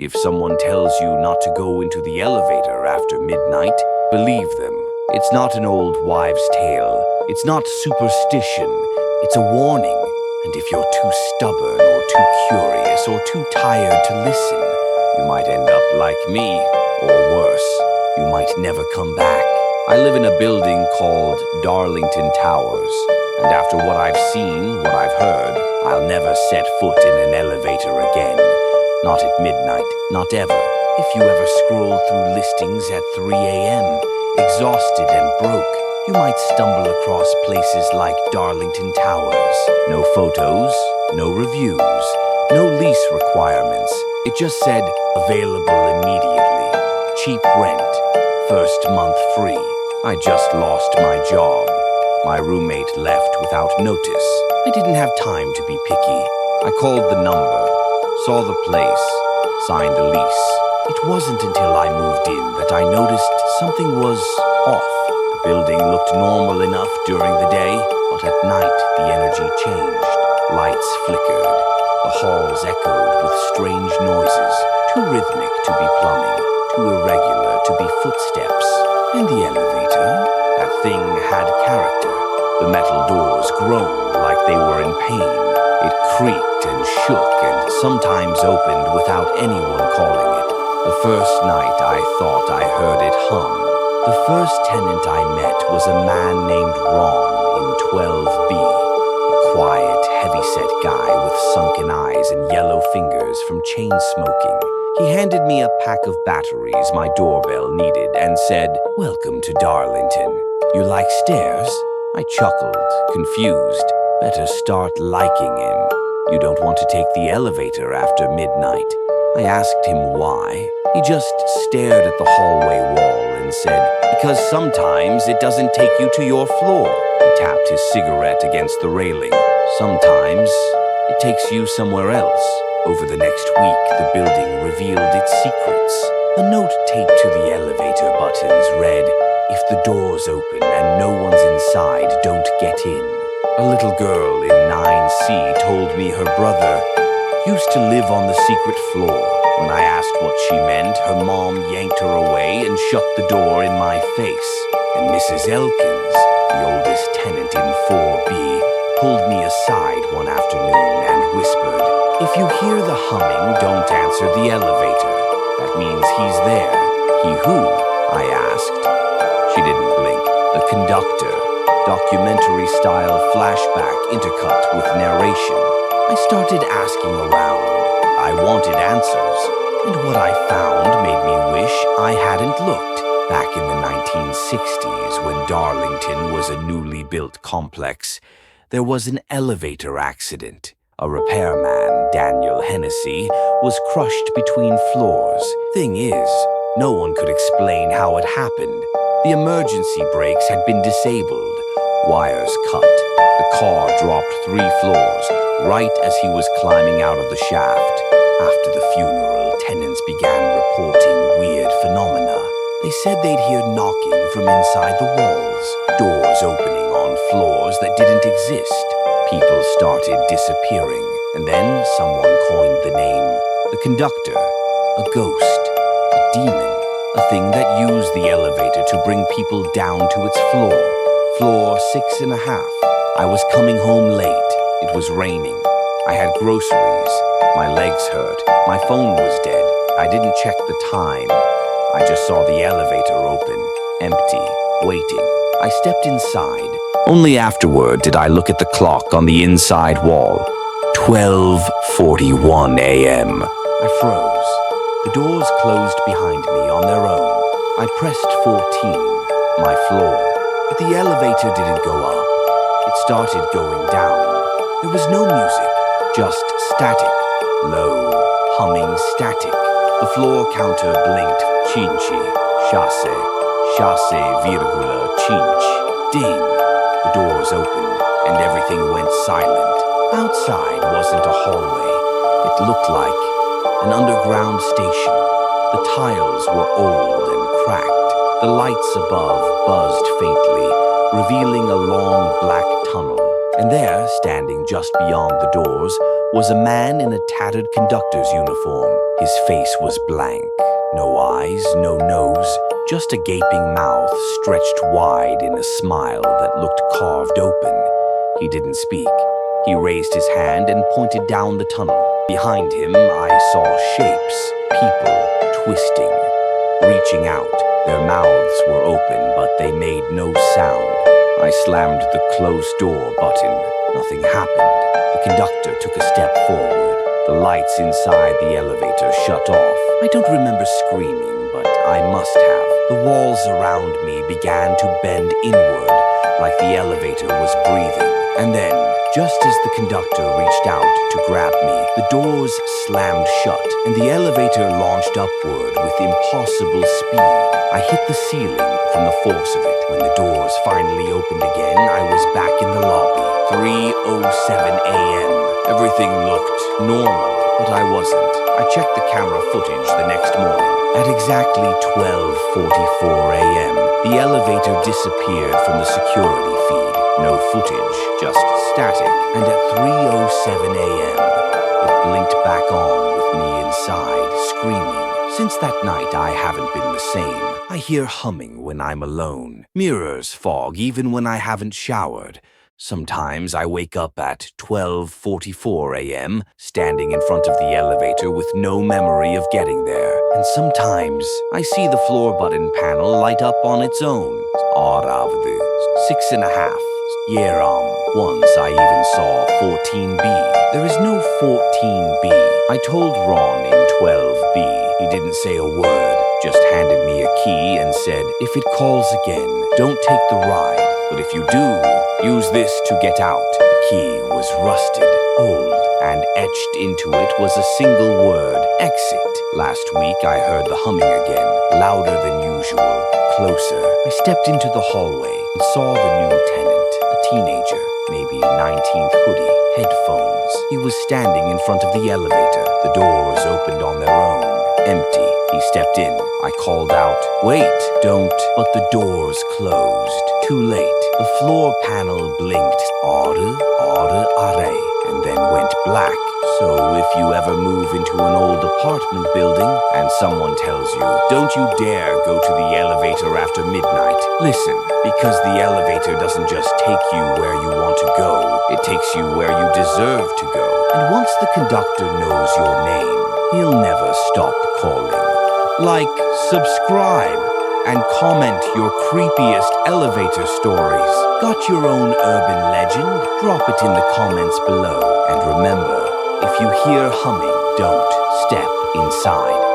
If someone tells you not to go into the elevator after midnight, believe them. It's not an old wives' tale. It's not superstition. It's a warning. And if you're too stubborn or too curious or too tired to listen, you might end up like me, or worse. You might never come back. I live in a building called Darlington Towers, and after what I've seen, what I've heard, I'll never set foot in an elevator again. Not at midnight, not ever. If you ever scroll through listings at 3 a.m., exhausted and broke, you might stumble across places like Darlington Towers. No photos, no reviews, no lease requirements. It just said, available immediately. Cheap rent. First month free. I just lost my job. My roommate left without notice. I didn't have time to be picky. I called the number, saw the place, signed the lease. It wasn't until I moved in that I noticed something was off. The building looked normal enough during the day, but at night the energy changed. Lights flickered. The halls echoed with strange noises, too rhythmic to be plumbing, too irregular to be footsteps. And the elevator, that thing had character. The metal doors groaned like they were in pain. It creaked and shook and sometimes opened without anyone calling it. The first night I thought I heard it hum. The first tenant I met was a man named Ron in 12B. A quiet, heavy-set guy with sunken eyes and yellow fingers from chain smoking. He handed me a pack of batteries my doorbell needed and said, "Welcome to Darlington. You like stairs?" I chuckled, confused. Better start liking him. You don't want to take the elevator after midnight. I asked him why. He just stared at the hallway wall and said, "Because sometimes it doesn't take you to your floor." He tapped his cigarette against the railing. "Sometimes it takes you somewhere else." Over the next week, the building revealed its secrets. A note taped to the elevator buttons read, "If the door's open and no one's inside, don't get in." A little girl in 9C told me her brother used to live on the secret floor. When I asked what she meant, her mom yanked her away and shut the door in my face. And Mrs. Elkins, the oldest tenant in 4B, pulled me aside one afternoon and whispered, "If you hear the humming, don't answer the elevator. That means he's there." "He who?" I asked. She didn't blink. "The Conductor." Documentary-style flashback intercut with narration. I started asking around. I wanted answers, and what I found made me wish I hadn't looked. Back in the 1960s, when Darlington was a newly built complex, there was an elevator accident. A repairman, Daniel Hennessy, was crushed between floors. Thing is, no one could explain how it happened. The emergency brakes had been disabled. Wires cut. The car dropped 3 floors, right as he was climbing out of the shaft. After the funeral, tenants began reporting weird phenomena. They said they'd hear knocking from inside the walls, doors opening on floors that didn't exist. People started disappearing, and then someone coined the name, the Conductor, a ghost, a demon, a thing that used the elevator to bring people down to its floor. Floor 6.5. I was coming home late. It was raining. I had groceries. My legs hurt. My phone was dead. I didn't check the time. I just saw the elevator open, empty, waiting. I stepped inside. Only afterward did I look at the clock on the inside wall. 12:41 a.m. I froze. The doors closed behind me on their own. I pressed 14, my floor. But the elevator didn't go up. It started going down. There was no music, just static. Low, humming static. The floor counter blinked. Cinci, chasse, virgula, cinch. Ding. The doors opened, and everything went silent. Outside wasn't a hallway. It looked like an underground station. The tiles were old and cracked. The lights above buzzed faintly, revealing a long black tunnel. And there, standing just beyond the doors, was a man in a tattered conductor's uniform. His face was blank. No eyes, no nose, just a gaping mouth stretched wide in a smile that looked carved open. He didn't speak. He raised his hand and pointed down the tunnel. Behind him, I saw shapes, people, twisting, reaching out. Their mouths were open, but they made no sound. I slammed the closed door button. Nothing happened. The conductor took a step forward. The lights inside the elevator shut off. I don't remember screaming, but I must have. The walls around me began to bend inward, like the elevator was breathing. And then, just as the conductor reached out to grab me, the doors slammed shut, and the elevator launched upward with impossible speed. I hit the ceiling from the force of it. When the doors finally opened again, I was back in the lobby. 3:07 a.m. Everything looked normal, but I wasn't. I checked the camera footage the next morning. At exactly 12:44 a.m., the elevator disappeared from the security feed. No footage, just static. And at 3:07 a.m., it blinked back on with me inside, screaming. Since that night, I haven't been the same. I hear humming when I'm alone. Mirrors fog even when I haven't showered. Sometimes I wake up at 12:44 a.m., standing in front of the elevator with no memory of getting there. And sometimes I see the floor button panel light up on its own. Aravdu, 6.5. Yeram. Once I even saw 14B. There is no 14B. I told Ron in 12B. He didn't say a word, just handed me a key and said, if it calls again, don't take the ride. But if you do, use this to get out. The key was rusted, old, and etched into it was a single word, exit. Last week I heard the humming again, louder than usual, closer. I stepped into the hallway and saw the new tenant, a teenager, maybe 19th hoodie, headphones. He was standing in front of the elevator. The doors opened on their own, empty. He stepped in. I called out, wait, don't, but the doors closed. Too late. The floor panel blinked, Aru, Are, and then went black. So if you ever move into an old apartment building and someone tells you, don't you dare go to the elevator after midnight, listen, because the elevator doesn't just take you where you want to go, it takes you where you deserve to go. And once the conductor knows your name, he'll never stop calling. Like, subscribe, and comment your creepiest elevator stories. Got your own urban legend? Drop it in the comments below. And remember, if you hear humming, don't step inside.